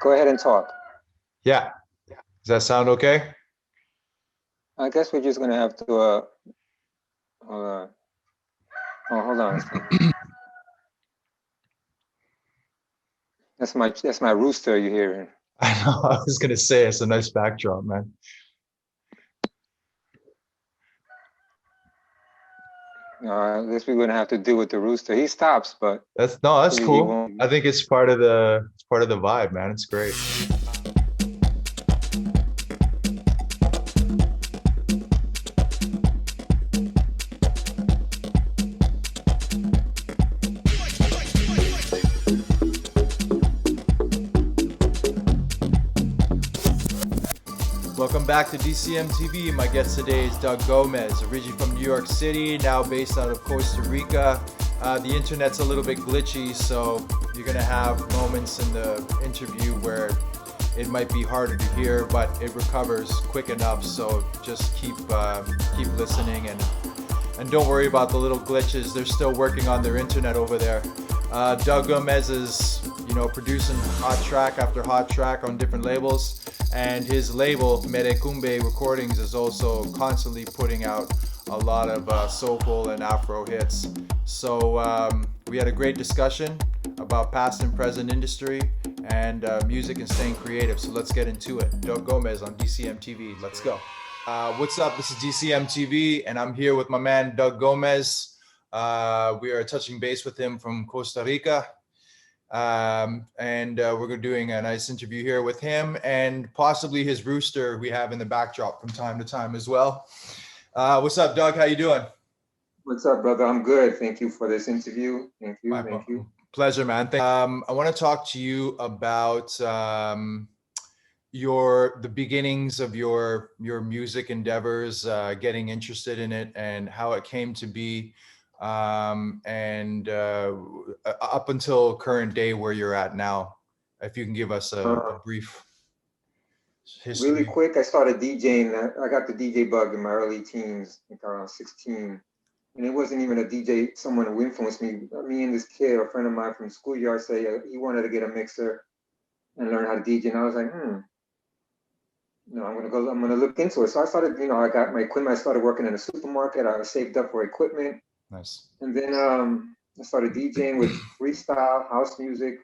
go ahead and talk. Yeah. Does that sound okay? I guess we're just gonna have to. Oh, hold on a second. That's my rooster you're hearing. I know. I was gonna say it's a nice backdrop, man. I guess we're gonna have to deal with the rooster. He stops, but That's he cool. won't. I think it's part of the vibe, man. It's great. Welcome back to DCMTV. My guest today is Doug Gomez, originally from New York City, now based out of Costa Rica. The internet's a little bit glitchy, so you're gonna have moments in the interview where it might be harder to hear, but it recovers quick enough. So just keep listening and don't worry about the little glitches. They're still working on their internet over there. Doug Gomez is, producing hot track after hot track on different labels, and his label Merecumbe Recordings is also constantly putting out a lot of soulful and Afro hits. So we had a great discussion about past and present industry and music and staying creative. So let's get into it. Doug Gomez on DCMTV. Let's go. What's up? This is DCMTV, and I'm here with my man Doug Gomez. We are touching base with him from Costa Rica. And we're doing a nice interview here with him and possibly his rooster we have in the backdrop from time to time as well. What's up, Doug? How you doing? What's up, brother? I'm good. Thank you for this interview. Thank you. Thank you. Pleasure, man. I want to talk to you about the beginnings of your music endeavors, getting interested in it, and how it came to be. And up until current day where you're at now, if you can give us a brief history. Really quick, I started DJing. I got the DJ bug in my early teens, I think around 16. And it wasn't even a DJ, someone who influenced me. Me and this kid, a friend of mine from schoolyard, say he wanted to get a mixer and learn how to DJ. And I was like, I'm gonna look into it. So I started, I got my equipment. I started working in a supermarket. I saved up for equipment. Nice. And then I started DJing with freestyle, house music,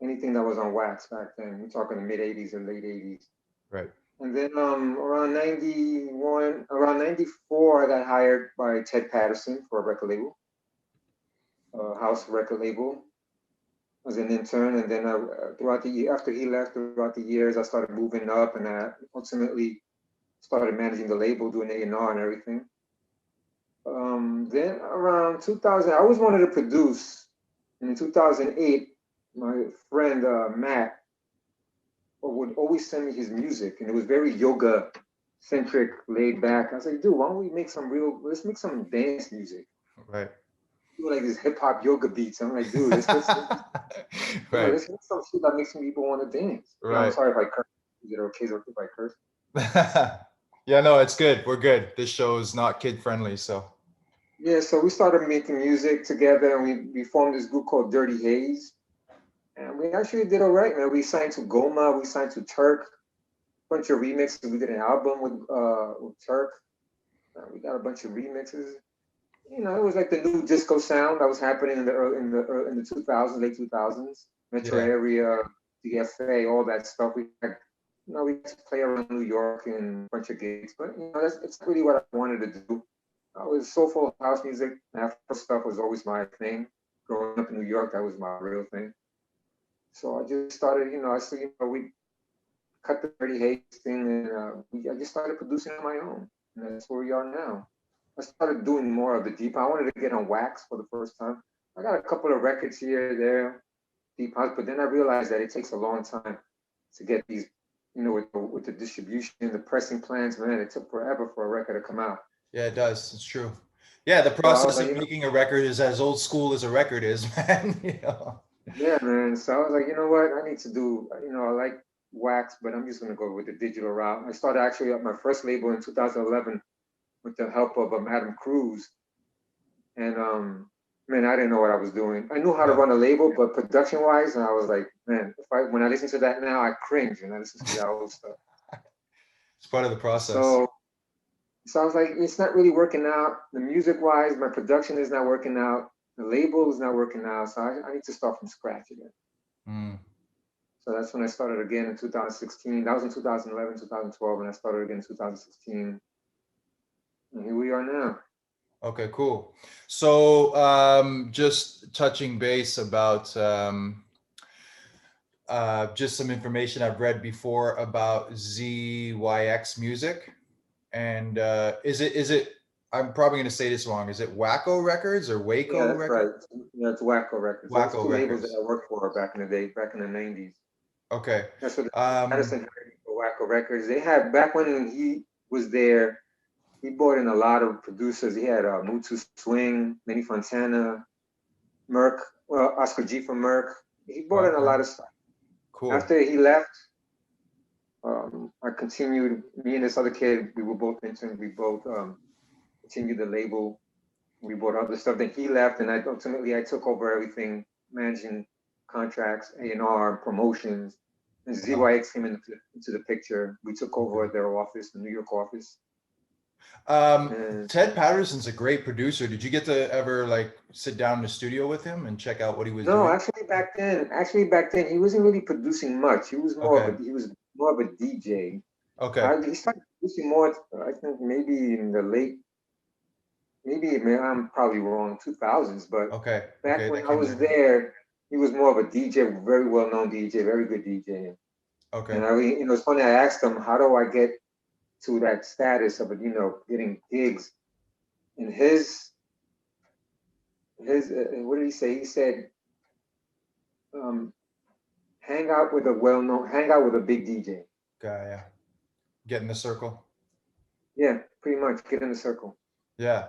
anything that was on wax back then. We're talking the mid 80s and late 80s. Right. And then around 94, I got hired by Ted Patterson for a record label, a house record label. I was an intern, and then throughout the year, after he left, throughout the years, I started moving up, and I ultimately started managing the label, doing A&R and everything. Then around 2000, I always wanted to produce. And in 2008, my friend Matt would always send me his music, and it was very yoga centric, laid back. I was like, dude, why don't we let's make some dance music. Right. Do like these hip hop yoga beats. I'm like, dude, let's make some shit that makes people want to dance. Right. I'm sorry if I curse. Is it okay if I curse? Yeah, no, it's good. We're good. This show is not kid friendly, so. Yeah, so we started making music together, and we formed this group called Dirty Haze. And we actually did all right, man. We signed to Goma, we signed to Turk, a bunch of remixes. We did an album with Turk. We got a bunch of remixes. It was like the new disco sound that was happening in the 2000s, late 2000s, metro area, DFA, all that stuff. We got to play around New York and a bunch of gigs, but it's really what I wanted to do. I was soulful house music. Afro stuff was always my thing. Growing up in New York, that was my real thing. So I just started, we cut the Dirty Haze thing, and I just started producing on my own. And that's where we are now. I started doing more of the deep. I wanted to get on wax for the first time. I got a couple of records here, there, deep house, but then I realized that it takes a long time to get these, with the distribution, the pressing plans, man, it took forever for a record to come out. Yeah, it does. It's true. Yeah, the process of making a record is as old school as a record is, man. Yeah, man. So I was like, you know what? I need to do, I like wax, but I'm just going to go with the digital route. I started actually at my first label in 2011 with the help of Adam Cruz. And man, I didn't know what I was doing. I knew how to Yeah. run a label, but production wise, and I was like, man, when I listen to that now, I cringe when I listen to that old stuff. It's part of the process. So, so I was like, it's not really working out. The music wise, my production is not working out. The label is not working out. So I need to start from scratch again. Mm. So that's when I started again in 2016. That was in 2011, 2012, and I started again in 2016. And here we are now. Okay, cool. So just touching base about just some information I've read before about ZYX music. And is it I'm probably going to say this wrong. Is it Wacko Records or Yeah, Waco that's right. Records? Yeah, it's Wacko Records. Those Wacko two labels that Records. I worked for back in the day, back in the 90s. Okay. That's what Um, Madison hired me for Wacko Records. They had, back when he was there, he brought in a lot of producers. He had Mutu Swing, Manny Fontana, Merck, well, Oscar G from Merck. He brought in a okay. lot of stuff. Cool. After he left, I continued, me and this other kid, we were both interns, we both continued the label. We bought other stuff. Then he left, and I took over everything, managing contracts, A&R, promotions. And Wow. ZYX came into the picture. We took over Okay. their office, the New York office. Um, And Ted Patterson's a great producer. Did you get to ever like sit down in the studio with him and check out what he was no, doing? actually back then, he wasn't really producing much. Okay. He was more of a DJ. Okay. He started producing more, I think maybe in the late, maybe I'm probably wrong, 2000s. But Okay. back Okay. when That I came was later. there, he was more of a DJ, very well known DJ, very good DJ. Okay. And it's funny. I asked him, how do I get to that status of, getting gigs? And what did he say? He said, um, hang out with a big DJ. Guy, yeah. Get in the circle. Yeah, pretty much. Get in the circle. Yeah.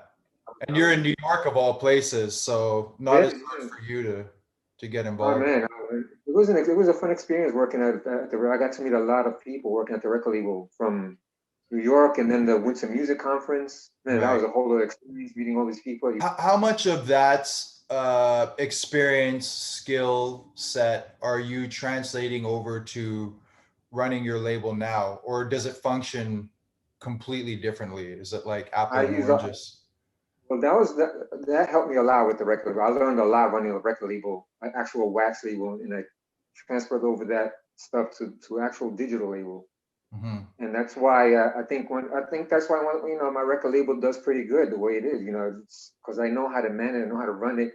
And you're in Um, New York of all places, so not yeah, as yeah. hard for you to get Oh involved. man, it was a fun experience working at the. I got to meet a lot of people working at the record label from New York, and then the Winter Music Conference. Man, that was Right. a whole other experience meeting all these people. How much of that experience, skill set are you translating over to running your label now, or does it function completely differently? Is it like I apple and use oranges? Well, that helped me a lot with the record label. I learned a lot running a record label, an actual wax label, and I transferred over that stuff to actual digital label. Hmm. And that's why I think that's why my record label does pretty good the way it is. It's because I know how to manage, I know how to run it,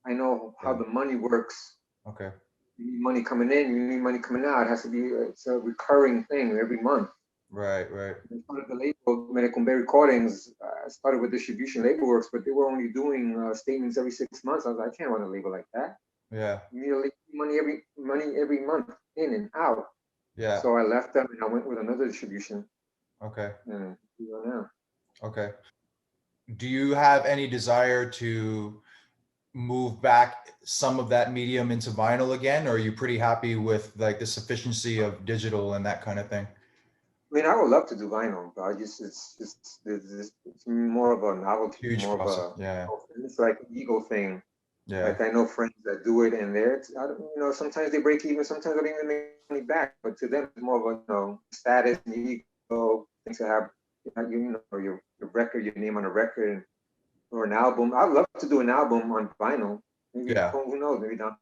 I know how Yeah. the money works. Okay. You need money coming in, you need money coming out. It has to be it's a recurring thing every month. Right. Right. I started the label, Medicumbe Recordings. I started with distribution label works, but they were only doing statements every 6 months. I was like, I can't run a label like that. Yeah. You need money every month in and out. Yeah. So I left them and I went with another distribution. Okay. And here we are now. Okay. Do you have any desire to move back some of that medium into vinyl again, or are you pretty happy with like the sufficiency of digital and that kind of thing? I mean, I would love to do vinyl, but it's more of a novelty, Huge more of process. a Yeah. it's like an ego thing. Yeah. Like I know friends that do it, and I don't, sometimes they break even, sometimes they don't even make money back. But to them, it's more of a status and ego thing to have, your record, your name on a record, or an album. I'd love to do an album on vinyl. Maybe Yeah. who knows? Maybe down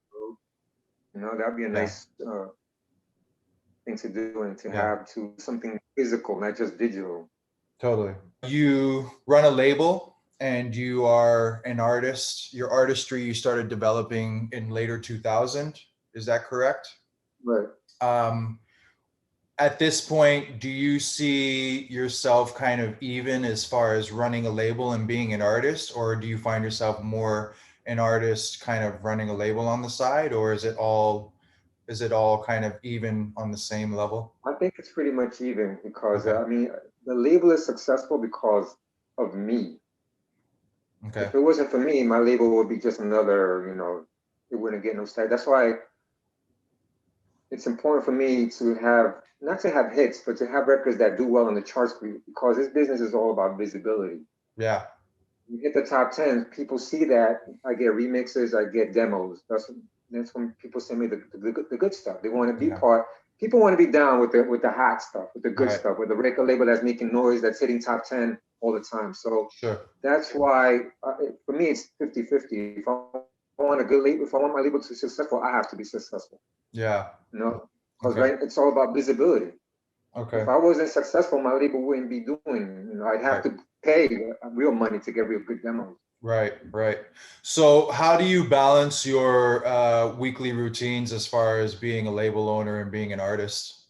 the road, that'd be a Yeah. nice thing to do and to Yeah. have to something physical, not just digital. Totally. You run a label and you are an artist. Your artistry you started developing in later 2000. Is that correct? Right. Um, at this point, do you see yourself kind of even as far as running a label and being an artist, or do you find yourself more an artist kind of running a label on the side, or is it all kind of even on the same level? I think it's pretty much even because Okay. I mean the label is successful because of me. Okay. If it wasn't for me, my label would be just another, it wouldn't get no style. That's why it's important for me to have, not to have hits, but to have records that do well on the charts because this business is all about visibility. Yeah. You hit the top 10, people see that. I get remixes, I get demos. That's when people send me the good stuff. They want to be Yeah. part. People want to be down with the hot stuff, with the good Right. stuff, with the record label that's making noise, that's hitting top 10 all the time. So Sure. that's why, for me, it's 50-50. If I want a good label, if I want my label to be successful, I have to be successful. Yeah. You know, because Okay. right, it's all about visibility. Okay. If I wasn't successful, my label wouldn't be doing. I'd have Right. to pay real money to get real good demos. Right. Right. So how do you balance your weekly routines as far as being a label owner and being an artist?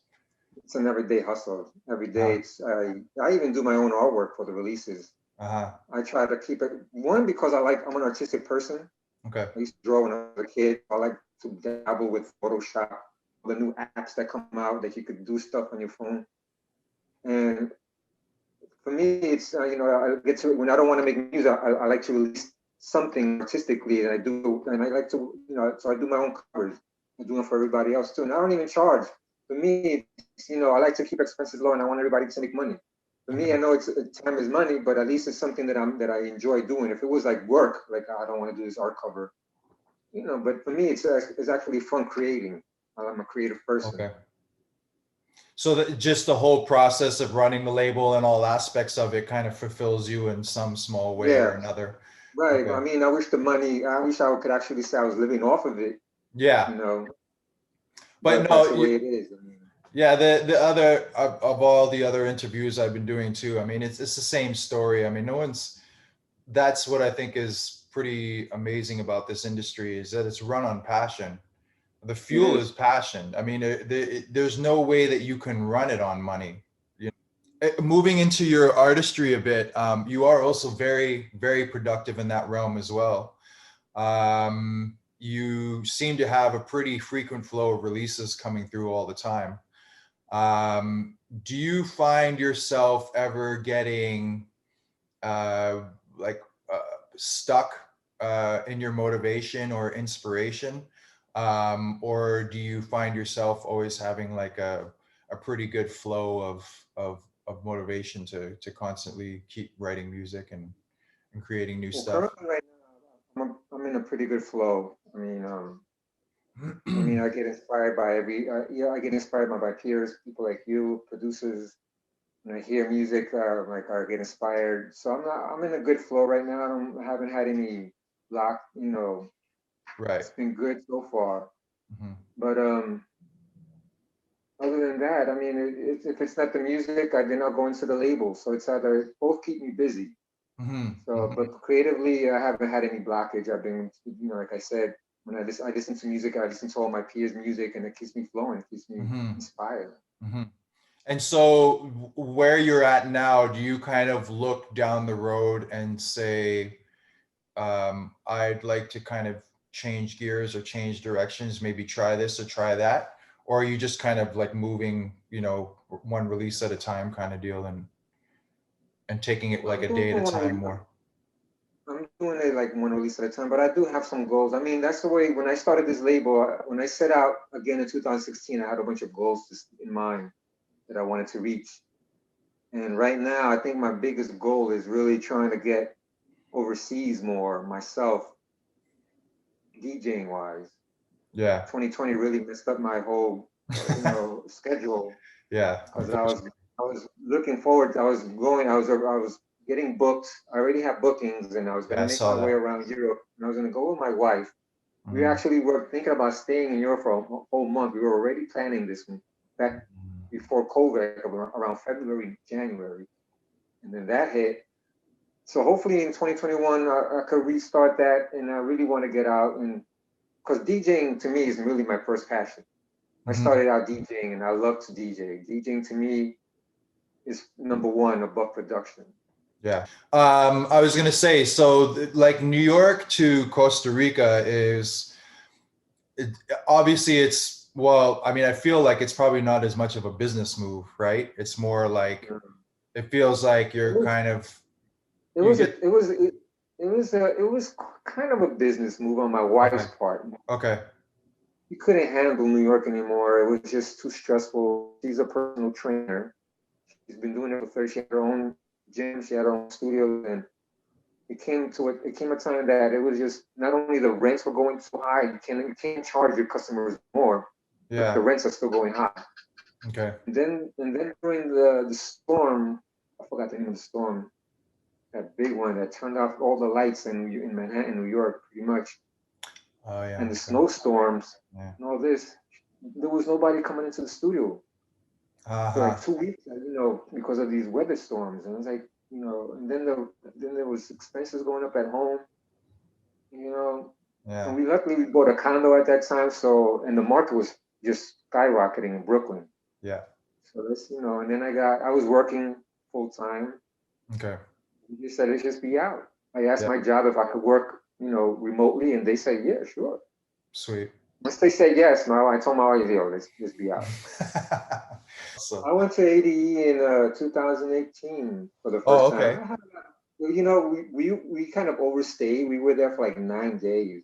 It's an everyday hustle. Every day, Uh, it's I even do my own artwork for the releases. uh-huh. I try to keep it one because I'm an artistic person. Okay. I used to draw when I was a kid. I like to dabble with Photoshop, the new apps that come out that you could do stuff on your phone. And for me, it's I get to when I don't want to make music, I like to release something artistically, and I like to so I do my own covers. I do them for everybody else too, and I don't even charge. For me, I like to keep expenses low, and I want everybody to make money. For me, I Okay. know it's time is money, but at least it's something that I enjoy doing. If it was like work, like I don't want to do this art cover, but for me, it's actually fun creating. I'm a creative person. Okay. So that just the whole process of running the label and all aspects of it kind of fulfills you in some small way or Yeah, another. right. Okay. I mean, I wish I could actually say I was living off of it, Yeah. you know, But but that's no, the way it is. I mean, yeah, the other of all the other interviews I've been doing too, I mean, it's the same story. I mean, no one's that's what I think is pretty amazing about this industry is that it's run on passion. The it fuel is is. passion. I mean, there's no way that you can run it on money. Moving into your artistry a bit, you are also very, very productive in that realm as well. You seem to have a pretty frequent flow of releases coming through all the time. Do you find yourself ever getting uh, like uh, stuck in your motivation or inspiration? Or do you find yourself always having like a pretty good flow of motivation to constantly keep writing music and creating new Well, stuff? currently right now, I'm in a pretty good flow. I get inspired by I get inspired by my peers, people like you, producers. When I hear music, I get inspired. So I'm in a good flow right now. I haven't had any block. Right. It's been good so far. Hmm. But other than that, I mean, if it's not the music, then I'll go into the label. So it's either both keep me busy. Hmm. So, but creatively, I haven't had any blockage. I've been, like I said, when I listen to music, I listen to all my peers' music, and it keeps me flowing, it keeps me Hmm. inspired. Hmm. And so, where you're at now, do you kind of look down the road and say, I'd like to kind of change gears or change directions, maybe try this or try that? Or are you just kind of like moving, one release at a time kind of deal and taking it like I'm a doing day at a time one, more? I'm doing it like one release at a time, but I do have some goals. I mean, that's the way when I started this label, when I set out again in 2016, I had a bunch of goals in mind that I wanted to reach. And right now, I think my biggest goal is really trying to get overseas more myself, DJing wise. Yeah. 2020 really messed up my whole, schedule Yeah. because I was looking forward. I was getting booked. I already have bookings, and I was Yeah, gonna I make my saw way that. around Europe, and I was gonna go with my wife. We Mhm. actually were thinking about staying in Europe for a whole month. We were already planning this back before COVID, like around February, January, and then that hit. So hopefully in 2021, I could restart that, and I really want to get out and because DJing to me is really my first passion. I Mhm. started out DJing, and I love to DJ. DJing to me is number one above production. Yeah. I was gonna say, so like New York to Costa Rica it, obviously it's well, I mean, I feel like it's probably not as much of a business move, right? It's more like it feels like It you're was kind of it you was get it was kind of a business move on my wife's okay, part. okay, She couldn't handle New York anymore. It was just too stressful. She's a personal trainer. She's been doing it for 30. She had her own gym. She had her own studio, and it came a time that it was just not only the rents were going so high, you can't charge your customers more, but the Yeah. rents are still going high. Okay. And then during the storm, I forgot the name of the storm, that big one that turned off all the lights in Manhattan, New York, pretty much, Oh yeah. and the Okay. snowstorms Yeah. and all this, there was nobody coming into the studio for Uh-huh. like 2 weeks, because of these weather storms. And I was like, and then there was expenses going up at home, you know, Yeah. and we bought a condo at that time, and the market was just skyrocketing in Brooklyn. Yeah. So and then I was working full time. Okay. He just said, let's just be out. I asked Yeah. my job if I could work, remotely, and they said, yeah, sure. Sweet. Once they said yes, I told my wife, yo, let's just be out. So. I went to ADE in 2018 for the Oh, first time. okay. We kind of overstayed. We were there for like 9 days.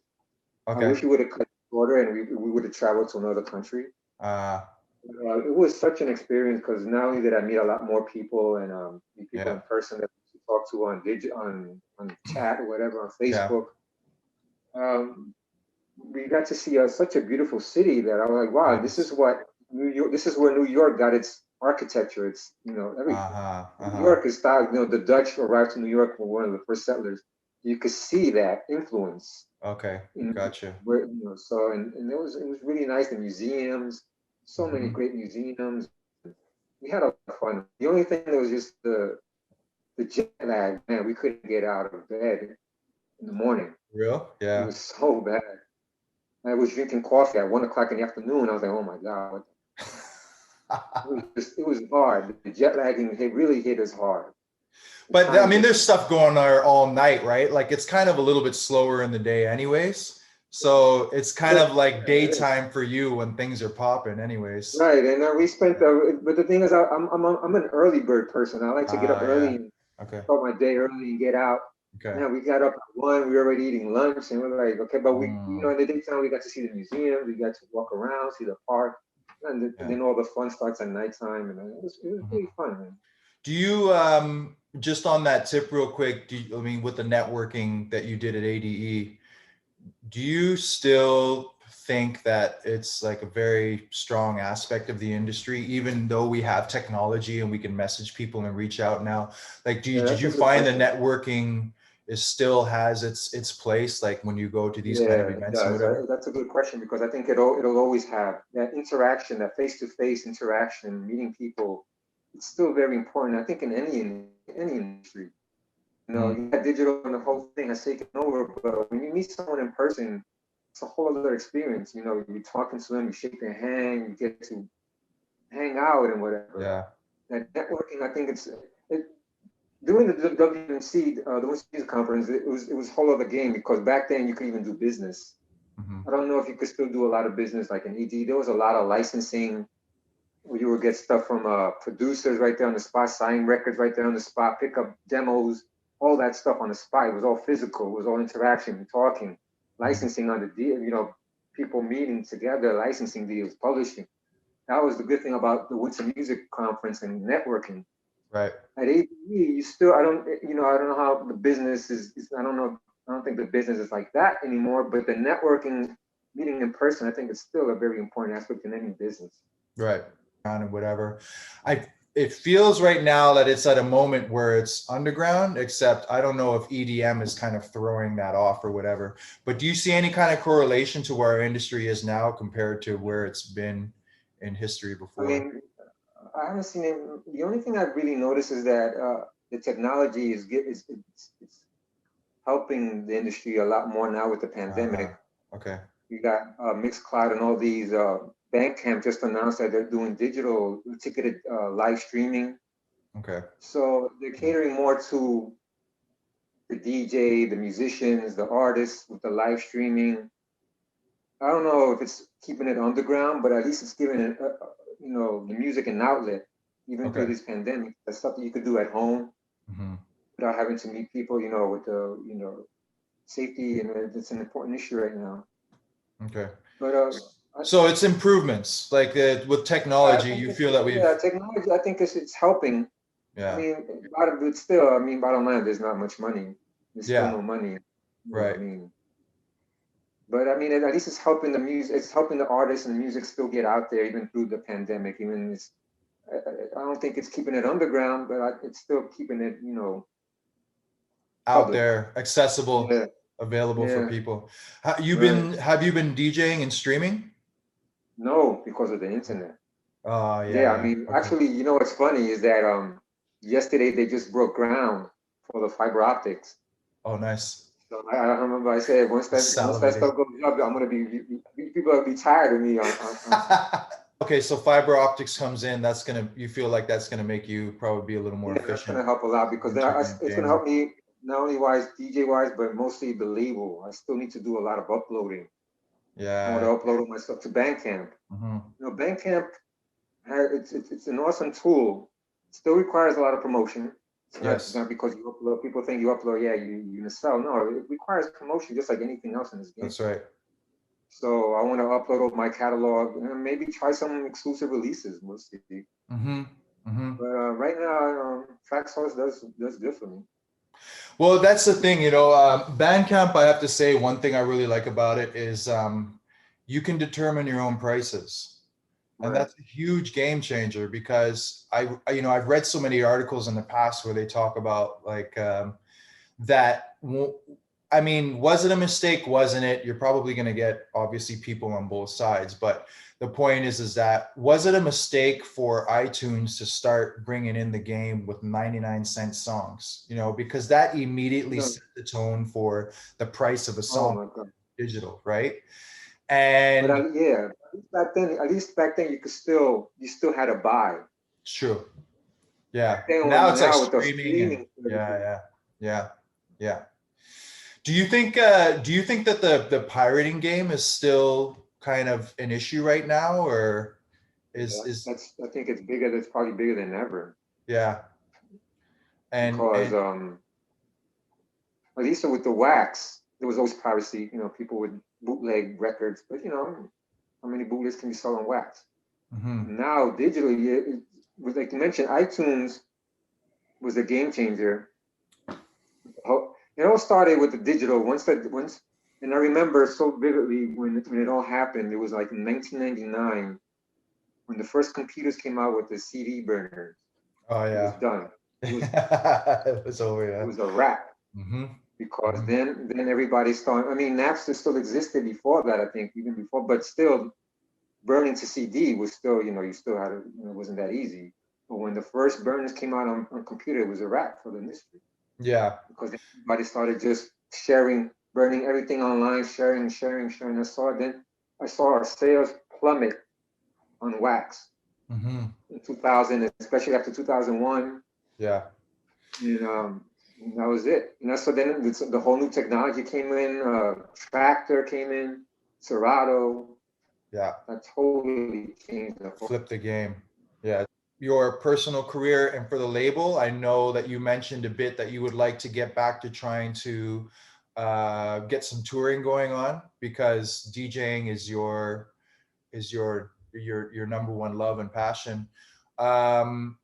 I Okay. wish we would have cut it shorter and we would have traveled to another country. Uh, It was such an experience because not only did I meet a lot more people and meet people yeah. in person that we talk to on chat or whatever on Yeah. Facebook, um, we got to see such a beautiful city that I was like, wow, this is Nice. what New York. This is where New York got its architecture. It's everything. Uh-huh. New Uh-huh. York is style. The Dutch arrived to New York were one of the first settlers. You could see that influence Okay. in Gotcha. where so and it was really nice. The museums, so many Mm-hmm. great museums. We had a lot of fun. The only thing that was just the jet lag. Man, we couldn't get out of bed in the morning. Real? It Yeah. was so bad. I was drinking coffee at 1 o'clock in the afternoon. I was like, oh my God. It was hard. The jet lagging, it really hit us hard. The But I time mean, there's difference. stuff going on all night, right? Like it's kind of a little bit slower in the day anyways. So it's kind Yeah, of like it is. daytime for you when things are popping anyways. Right, and we spent but the thing is, I'm an early bird person. I like to get up early Yeah. and Okay. start my day early and get out. Okay. Man, we got up at 1. We were already eating lunch, and we're like, okay, but Mm, in the daytime, we got to see the museum, we got to walk around, see the park, and yeah. then all the fun starts at nighttime, and it was Mhm. really fun, man. Do you just on that tip real quick, I mean with the networking that you did at ADE, do you still think that it's like a very strong aspect of the industry, even though we have technology and we can message people and reach out now? Like, Yeah, did that's a you good find the question. networking is still has its place, like when you go to these kind of Yeah, it events and does. whatever? That's a good question because I think it'll always have that interaction, that face-to-face interaction, meeting people. It's still very important. I think in any industry, Mm, you got digital and the whole thing has taken over, but when you meet someone in person, it's a whole other experience. You're talking to them, you shake their hand, you get to hang out and whatever. yeah. That networking, I think it, during the WMC, the Winter Music Conference, it was a whole other game because back then you could even do business. Hmm. I don't know if you could still do a lot of business like in ED. There was a lot of licensing where you would get stuff from producers right there on the spot, sign records right there on the spot, pick up demos, all that stuff on the spot. It was all physical. It was all interaction, talking, Hmm. licensing on the deal. People meeting together, licensing deals, publishing. That was the good thing about the Winter Music Conference and networking. Right. At ABE, you still, I don't know how the business is. I don't know. I don't think the business is like that anymore. But the networking, meeting in person, I think it's still a very important aspect in any business. Right. And whatever. I it feels right now that it's at a moment where it's underground, except I don't know if EDM is kind of throwing that off or whatever. But do you see any kind of correlation to where our industry is now compared to where it's been in history I before? mean, I haven't seen it. The only thing I've really noticed is that the technology is helping the industry a lot more now with the Uh-huh. pandemic. Okay. You got Mixcloud and all these. Bandcamp just announced that they're doing digital ticketed live streaming. Okay. So they're catering more to the DJ, the musicians, the artists with the live streaming. I don't know if it's keeping it underground, but at least it's giving it, the music an outlet, even through Okay. this pandemic. That's something you could do at home Hmm. without having to meet people, with the, safety, and it's an important issue right now. Okay. But So it's improvements like with I technology, think you feel that yeah, we've, technology. I think it's helping. I yeah. mean, but still, I mean, bottom line, there's not much money. There's still Yeah. no money. You know what I Right. mean? But I mean, at least it's helping the music. It's helping the artists and the music still get out there, even through the pandemic. Even it's, I don't think it's keeping it underground, but it's still keeping it, Out public. there, accessible, Yeah, available for yeah, people. right. Have you been DJing and streaming? No, because of the internet. Oh, Yeah, I yeah. mean, Okay. actually, what's funny is that yesterday they just broke ground for the fiber optics. Oh, nice. So I remember I said once that Salivating. stuff goes up, I'm gonna people will be tired of me on Okay, so fiber optics comes in. You feel like that's gonna make you probably be a little more Yeah, that's efficient gonna help a lot because internet it's gonna gaming. help me not only wise DJ wise, but mostly the label. I still need to do a lot of uploading. I want to Yeah. upload all my stuff to Bandcamp. Hmm. Bandcamp, it's an awesome tool. It still requires a lot of promotion. It's not Yes, because you upload. People think you upload, yeah, you're gonna sell. No, it requires promotion just like anything else in this game. that's right. So I want to upload all my catalog and maybe try some exclusive releases. We'll see. Hmm. Hmm. But right now, Tracksource does good for me. Well, that's the thing, Bandcamp, I have to say, one thing I really like about it is you can determine your own prices. And Right. that's a huge game changer because I've read so many articles in the past where they talk about like that. I mean, was it a mistake? Wasn't it? You're probably going to get obviously people on both sides, but the point is that was it a mistake for iTunes to start bringing in the game with 99-cent songs? Because that immediately No. set the tone for the price of a Oh song my God. digital, right? But And yeah, at least back then you still had to buy. it's true. Yeah. Back then, Now it's like now with the streaming and streaming yeah, services, yeah, yeah, yeah. Do you think that the pirating game is still kind of an issue right now, or yeah, is that's I think it's bigger. That's probably bigger than ever yeah, because and at least with the wax, there was always piracy. People would bootleg records, but how many bootlegs can you sell on wax? mhm, Now digitally, it was like you mentioned, iTunes was a game changer. It all started with the digital. And I remember so vividly when it all happened. It was like in 1999 when the first computers came out with the CD burners. oh It was yeah, done. It was it was over, it yeah. was a wrap Mhm, because mhm, then everybody started. I mean, Napster still existed before that. I think even before, but still burning to CD was still you still had to, it wasn't that easy. But when the first burners came out on computer, it was a wrap for the industry. yeah, Because everybody started just sharing, burning everything online, sharing. I saw our sales plummet on wax mhm, in 2000, especially after 2001, yeah, and that was it. So then the whole new technology came in, tractor came in, Serato, yeah. that totally changed the whole. Flip the game, yeah. Your personal career and for the label, I know that you mentioned a bit that you would like to get back to trying to get some touring going on because DJing is your number one love and passion. Um,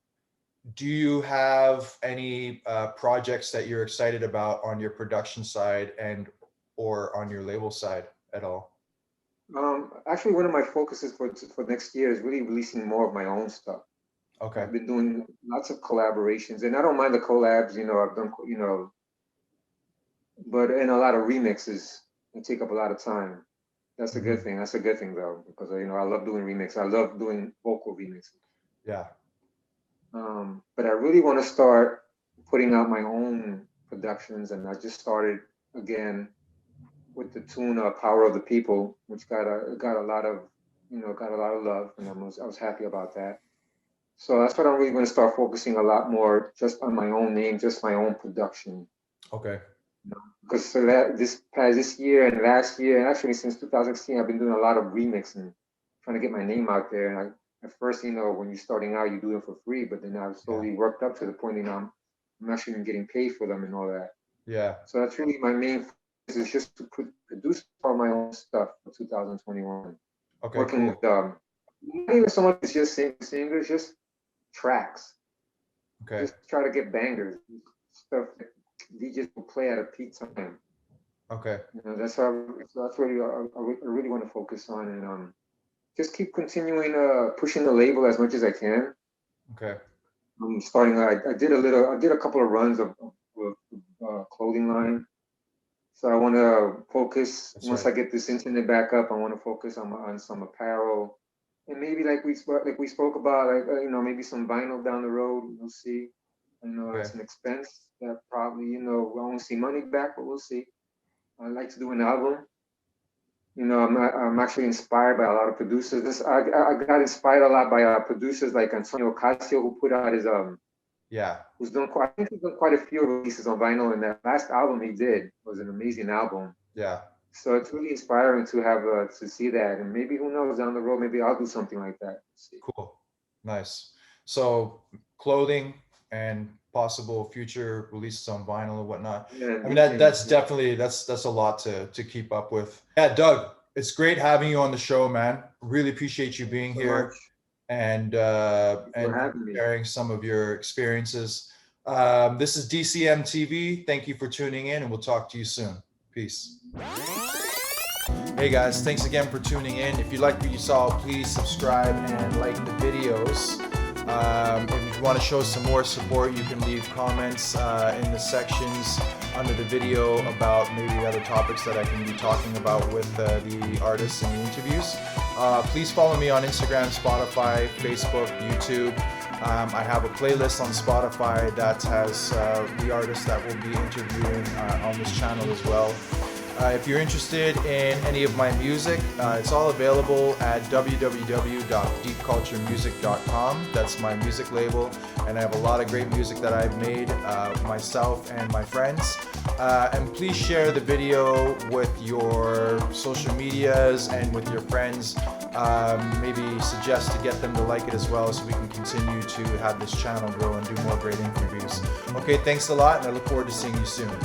do you have any projects that you're excited about on your production side and or on your label side at all? Actually, one of my focuses for next year is really releasing more of my own stuff. Okay. I've been doing lots of collaborations, and I don't mind the collabs. I've done, but and a lot of remixes that take up a lot of time. That's a good Hmm. thing. That's a good thing though, because I love doing remixes. I love doing vocal remixes. Yeah. But I really want to start putting out my own productions, and I just started again with the tune "Power of the People," which got a lot of love, and I was happy about that. So that's what I'm really going to start focusing a lot more just on my own name, just my own production. Okay. Because for this year and last year, and actually since 2016, I've been doing a lot of remixing, trying to get my name out there. And at first, when you're starting out, you do it for free, but then I've Yeah. slowly worked up to the point, I'm actually getting paid for them and all that. Yeah. So that's really my main focus is just to produce all my own stuff for 2021. Okay, Working with cool. not even so much as just singers, just tracks. Okay. Just try to get bangers, stuff DJs will play at a peak time. Okay. You know, that's really I really want to focus on, and just keep continuing pushing the label as much as I can. Okay. I'm starting. I did a couple of runs of clothing line. So I want to focus That's once right. I get this internet back up. I want to focus on some apparel, and maybe like we spoke about, like you know, maybe some vinyl down the road. We'll see. You know, Okay. it's an expense that probably, you know, I won't see money back, but we'll see. I'd like to do an album. You know, I'm actually inspired by a lot of producers. I got inspired a lot by producers like Antonio Casio, who put out his Yeah. who's done quite, I think he's done quite a few releases on vinyl, and that last album he did was an amazing album. Yeah. So it's really inspiring to have to see that, and maybe who knows, down the road, maybe I'll do something like that. See. Cool. Nice. So clothing and possible future releases on vinyl and whatnot. Yeah, I mean, DJing, that's yeah. definitely that's a lot to keep up with. Yeah, Doug, it's great having you on the show, man. Really appreciate you being So here much and for having me. sharing some of your experiences. This is DCMTV. Thank you for tuning in, and we'll talk to you soon. Peace. Hey guys, thanks again for tuning in. If you like what you saw, please subscribe and like the videos. If you want to show some more support, you can leave comments in the sections under the video about maybe other topics that I can be talking about with the artists in the interviews. Please follow me on Instagram, Spotify, Facebook, YouTube. I have a playlist on Spotify that has the artists that we'll be interviewing on this channel as well. If you're interested in any of my music, it's all available at www.deepculturemusic.com. That's my music label, and I have a lot of great music that I've made myself and my friends. And please share the video with your social medias and with your friends. Maybe suggest to get them to like it as well, so we can continue to have this channel grow and do more great interviews. Okay, thanks a lot, and I look forward to seeing you soon.